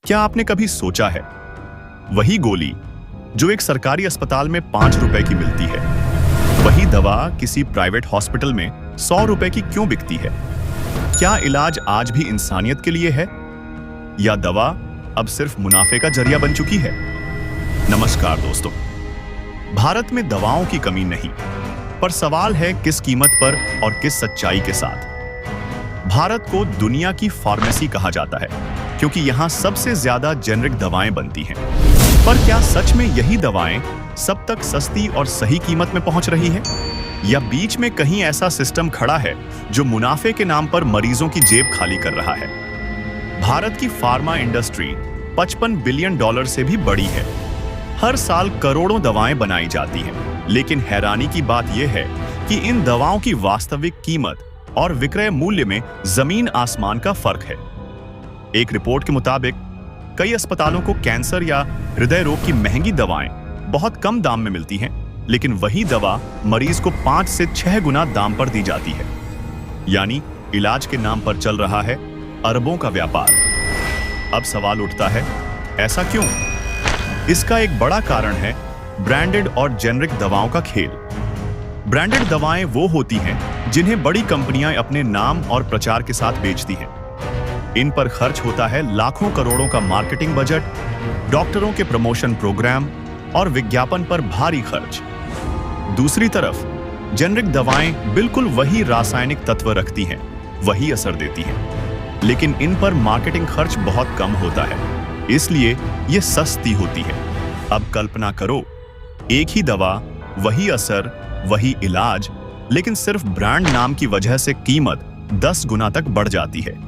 क्या आपने कभी सोचा है, वही गोली जो एक सरकारी अस्पताल में 5 रुपए की मिलती है, वही दवा किसी प्राइवेट हॉस्पिटल में 100 रुपए की क्यों बिकती है? क्या इलाज आज भी इंसानियत के लिए है, या दवा अब सिर्फ मुनाफे का जरिया बन चुकी है? नमस्कार दोस्तों, भारत में दवाओं की कमी नहीं, पर सवाल है किस कीमत पर और किस सच्चाई के साथ। भारत को दुनिया की फार्मेसी कहा जाता है क्योंकि यहां सबसे ज्यादा जेनरिक दवाएं बनती हैं। पर क्या सच में यही दवाएं सब तक सस्ती और सही कीमत में पहुंच रही है, या बीच में कहीं ऐसा सिस्टम खड़ा है जो मुनाफे के नाम पर मरीजों की जेब खाली कर रहा है? भारत की फार्मा इंडस्ट्री $55 बिलियन से भी बड़ी है। हर साल करोड़ों दवाएं बनाई जाती हैं, लेकिन हैरानी की बात यह है कि इन दवाओं की वास्तविक कीमत और विक्रय मूल्य में जमीन आसमान का फर्क है। एक रिपोर्ट के मुताबिक कई अस्पतालों को कैंसर या हृदय रोग की महंगी दवाएं बहुत कम दाम में मिलती हैं, लेकिन वही दवा मरीज को 5 से 6 गुना दाम पर दी जाती है। यानी इलाज के नाम पर चल रहा है अरबों का व्यापार। अब सवाल उठता है, ऐसा क्यों? इसका एक बड़ा कारण है ब्रांडेड और जेनरिक दवाओं का खेल। ब्रांडेड दवाएं वो होती हैं जिन्हें बड़ी कंपनियां अपने नाम और प्रचार के साथ बेचती हैं। इन पर खर्च होता है लाखों करोड़ों का मार्केटिंग बजट, डॉक्टरों के प्रमोशन प्रोग्राम और विज्ञापन पर भारी खर्च। दूसरी तरफ जेनरिक दवाएं बिल्कुल वही रासायनिक तत्व रखती हैं, वही असर देती हैं, लेकिन इन पर मार्केटिंग खर्च बहुत कम होता है, इसलिए ये सस्ती होती है। अब कल्पना करो, एक ही दवा, वही असर, वही इलाज, लेकिन सिर्फ ब्रांड नाम की वजह से कीमत 10 गुना तक बढ़ जाती है।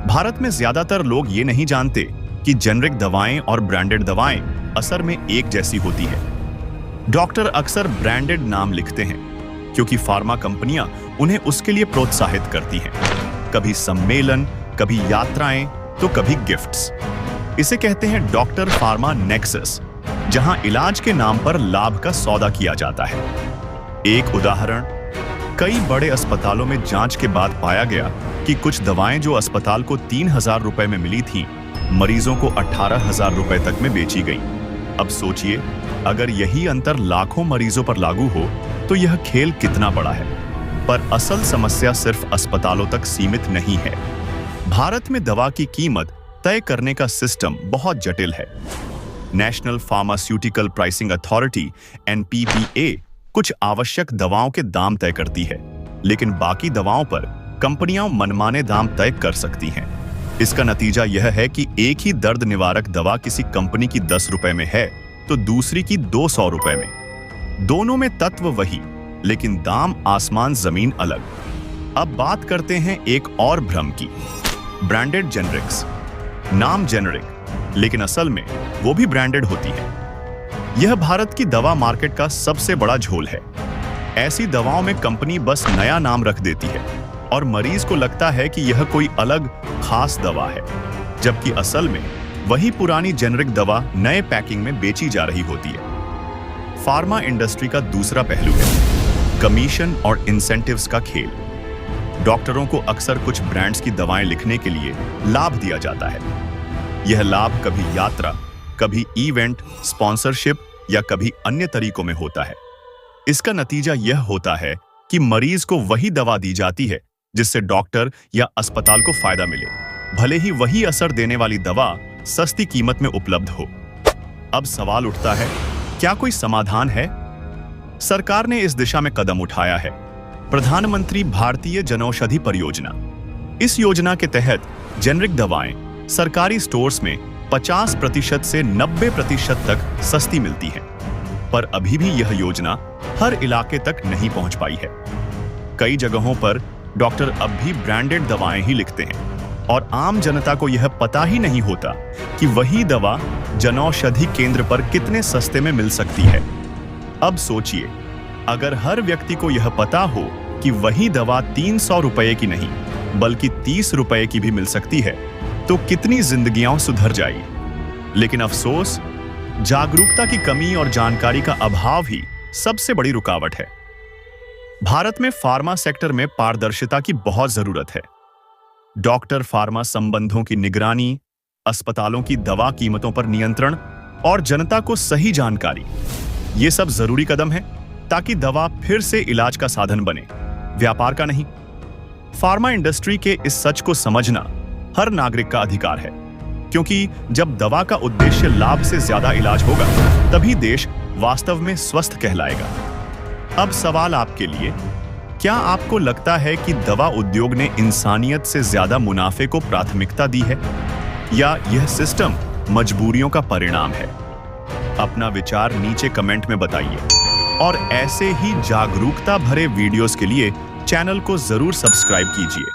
भारत में ज्यादातर लोग ये नहीं जानते कि जेनरिक दवाएं और ब्रांडेड दवाएं असर में एक जैसी होती है। डॉक्टर अक्सर ब्रांडेड नाम लिखते हैं क्योंकि फार्मा कंपनियां उन्हें उसके लिए प्रोत्साहित करती हैं। कभी सम्मेलन, कभी यात्राएं, तो कभी गिफ्ट्स। इसे कहते हैं डॉक्टर फार्मा नेक्सस, जहां इलाज के नाम पर लाभ का सौदा किया जाता है। एक उदाहरण, कई बड़े अस्पतालों में जांच के बाद पाया गया कि कुछ दवाएं जो अस्पताल को 3,000 रुपए में मिली थीं, मरीजों को 18,000 रुपए तक में बेची गईं। अब सोचिए, अगर यही अंतर लाखों मरीजों पर लागू हो तो यह खेल कितना बड़ा है। पर असल समस्या सिर्फ अस्पतालों तक सीमित नहीं है। भारत में दवा की कीमत तय करने का सिस्टम बहुत जटिल है। National pharmaceutical pricing authority (NPPA) कुछ आवश्यक दवाओं के दाम तय करती है, लेकिन बाकी दवाओं पर कंपनियां मनमाने दाम तय कर सकती हैं। इसका नतीजा यह है कि एक ही दर्द निवारक दवा किसी कंपनी की 10 रुपए में है तो दूसरी की 200 रुपए में। दोनों में तत्व वही, लेकिन दाम आसमान जमीन अलग। अब बात करते हैं एक और भ्रम की, ब्रांडेड जेनरिक्स। नाम जेनरिक, लेकिन असल में वो भी ब्रांडेड होती है। यह भारत की दवा मार्केट का सबसे बड़ा झोल है। ऐसी दवाओं में कंपनी बस नया नाम रख देती है और मरीज को लगता है कि यह कोई अलग खास दवा है, जबकि असल में वही पुरानी जेनरिक दवा नए पैकिंग में बेची जा रही होती है। फार्मा इंडस्ट्री का दूसरा पहलू है कमीशन और इंसेंटिव्स का खेल। डॉक्टरों को अक्सर कुछ ब्रांड्स की दवाएं लिखने के लिए लाभ दिया जाता है। यह लाभ कभी यात्रा, कभी इवेंट, स्पॉन्सरशिप या कभी अन्य तरीकों में होता है। इसका नतीजा यह होता है कि मरीज को वही दवा दी जाती है जिससे डॉक्टर या अस्पताल को फायदा मिले, भले ही वही असर देने वाली दवा सस्ती कीमत में उपलब्ध हो। अब सवाल उठता है, क्या कोई समाधान है? सरकार ने इस दिशा में कदम उठाया है। प्रधानमंत्री भारतीय जनौषधि परियोजना। इस योजना के तहत जेनरिक दवाएं सरकारी स्टोर्स में 50% से 90% तक सस्ती मिलती है, पर अभी भी यह योजना हर इलाके तक नहीं पहुंच पाई है। कई जगहों पर डॉक्टर अब भी ब्रांडेड दवाएं ही लिखते हैं और आम जनता को यह पता ही नहीं होता कि वही दवा जनौषधि केंद्र पर कितने सस्ते में मिल सकती है। अब सोचिए, अगर हर व्यक्ति को यह पता हो कि वही दवा 300 रुपए की नहीं बल्कि 30 रुपए की भी मिल सकती है, तो कितनी जिंदगियां सुधर जाएगी। लेकिन अफसोस, जागरूकता की कमी और जानकारी का अभाव ही सबसे बड़ी रुकावट है। भारत में फार्मा सेक्टर में पारदर्शिता की बहुत जरूरत है। डॉक्टर फार्मा संबंधों की निगरानी, अस्पतालों की दवा कीमतों पर नियंत्रण और जनता को सही जानकारी, ये सब जरूरी कदम है ताकि दवा फिर से इलाज का साधन बने, व्यापार का नहीं। फार्मा इंडस्ट्री के इस सच को समझना हर नागरिक का अधिकार है, क्योंकि जब दवा का उद्देश्य लाभ से ज्यादा इलाज होगा, तभी देश वास्तव में स्वस्थ कहलाएगा। अब सवाल आपके लिए, क्या आपको लगता है कि दवा उद्योग ने इंसानियत से ज्यादा मुनाफे को प्राथमिकता दी है, या यह सिस्टम मजबूरियों का परिणाम है? अपना विचार नीचे कमेंट में बताइए और ऐसे ही जागरूकता भरे वीडियोस के लिए चैनल को जरूर सब्सक्राइब कीजिए।